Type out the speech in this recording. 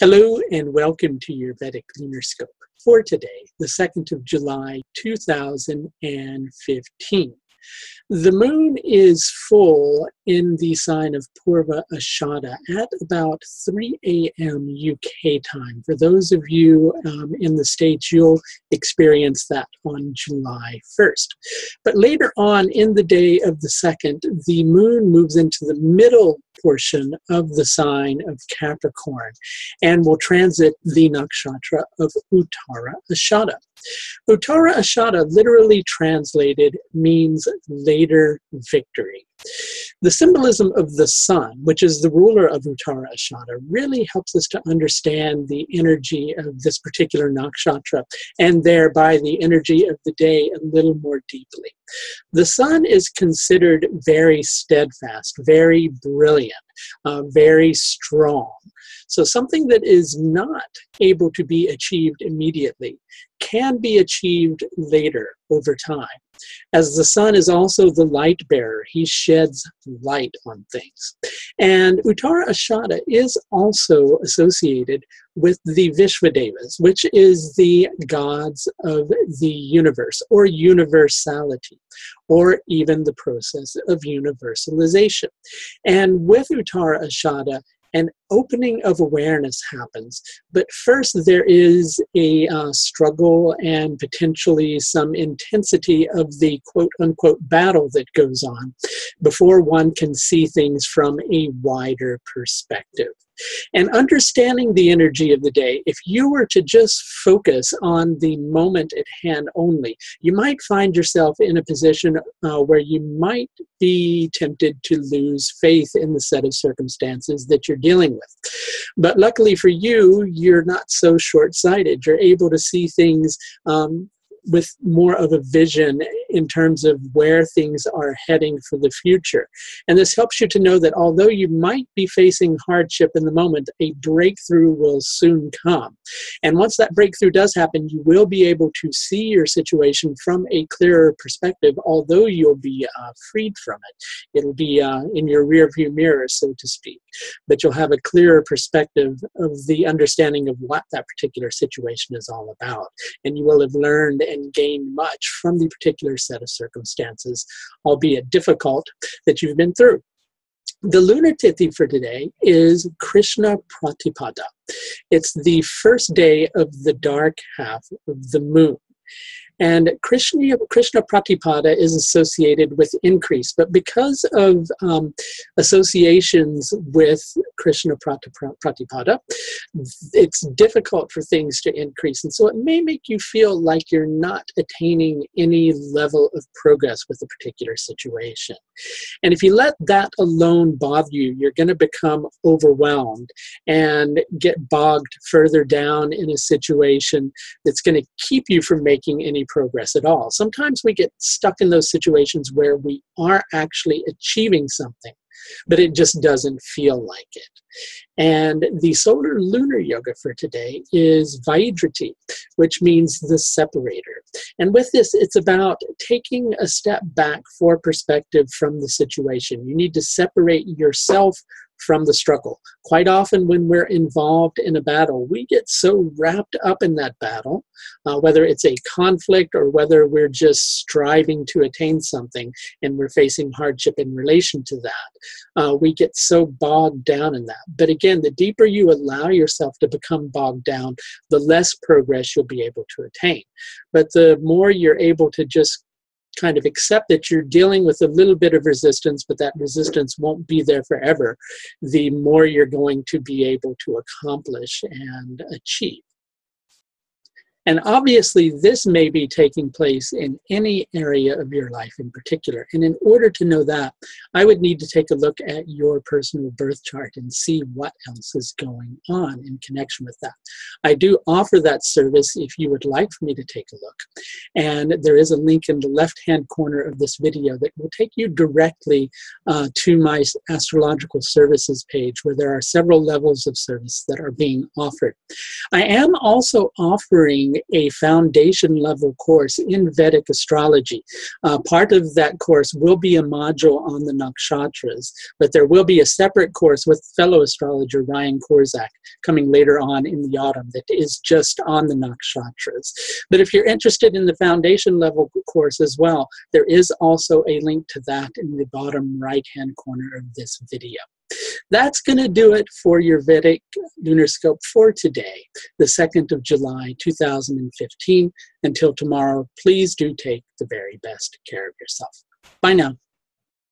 Hello and welcome to your Vedic Lunar Scope for today, the 2nd of July, 2015. The moon is full in the sign of Purva Ashadha at about 3 a.m. UK time. For those of you in the States, you'll experience that on July 1st. But later on in the day of the 2nd, the moon moves into the middle portion of the sign of Capricorn and will transit the nakshatra of Uttara Ashadha. Uttara Ashadha, literally translated, means later victory. The symbolism of the sun, which is the ruler of Uttara Ashadha, really helps us to understand the energy of this particular nakshatra and thereby the energy of the day a little more deeply. The sun is considered very steadfast, very brilliant, very strong. So something that is not able to be achieved immediately can be achieved later over time. As the sun is also the light bearer, he sheds light on things. And Uttara Ashadha is also associated with the Vishvadevas, which is the gods of the universe, or universality, or even the process of universalization. And with Uttara Ashadha, an opening of awareness happens. But first there is a struggle and potentially some intensity of the quote-unquote battle that goes on before one can see things from a wider perspective. And understanding the energy of the day, if you were to just focus on the moment at hand only, you might find yourself in a position where you might be tempted to lose faith in the set of circumstances that you're dealing with. But luckily for you, you're not so short-sighted. You're able to see things with more of a vision in terms of where things are heading for the future. And this helps you to know that although you might be facing hardship in the moment, a breakthrough will soon come. And once that breakthrough does happen, you will be able to see your situation from a clearer perspective, although you'll be freed from it. It'll be in your rearview mirror, so to speak. But you'll have a clearer perspective of the understanding of what that particular situation is all about. And you will have learned and gained much from the particular set of circumstances, albeit difficult, that you've been through. The lunar tithi for today is Krishna Pratipada. It's the first day of the dark half of the moon. And Krishna Pratipada is associated with increase, but because of associations with Krishna Pratipada, it's difficult for things to increase. And so it may make you feel like you're not attaining any level of progress with a particular situation. And if you let that alone bother you, you're going to become overwhelmed and get bogged further down in a situation that's going to keep you from making any progress at all. Sometimes we get stuck in those situations where we are actually achieving something, but it just doesn't feel like it. And the solar lunar yoga for today is Vaidrati, which means the separator. And with this, it's about taking a step back for perspective from the situation. You need to separate yourself from the struggle. Quite often when we're involved in a battle, we get so wrapped up in that battle, whether it's a conflict or whether we're just striving to attain something and we're facing hardship in relation to that. We get so bogged down in that. But again, the deeper you allow yourself to become bogged down, the less progress you'll be able to attain. But the more you're able to just kind of accept that you're dealing with a little bit of resistance, but that resistance won't be there forever, the more you're going to be able to accomplish and achieve. And obviously, this may be taking place in any area of your life in particular. And in order to know that, I would need to take a look at your personal birth chart and see what else is going on in connection with that. I do offer that service if you would like for me to take a look. And there is a link in the left-hand corner of this video that will take you directly to my astrological services page, where there are several levels of service that are being offered. I am also offering teaching a foundation level course in Vedic astrology. Part of that course will be a module on the nakshatras, but there will be a separate course with fellow astrologer Ryan Korzak coming later on in the autumn that is just on the nakshatras. But if you're interested in the foundation level course as well, there is also a link to that in the bottom right-hand corner of this video. That's going to do it for your Vedic Lunar Scope for today, the 2nd of July, 2015. Until tomorrow, please do take the very best care of yourself. Bye now.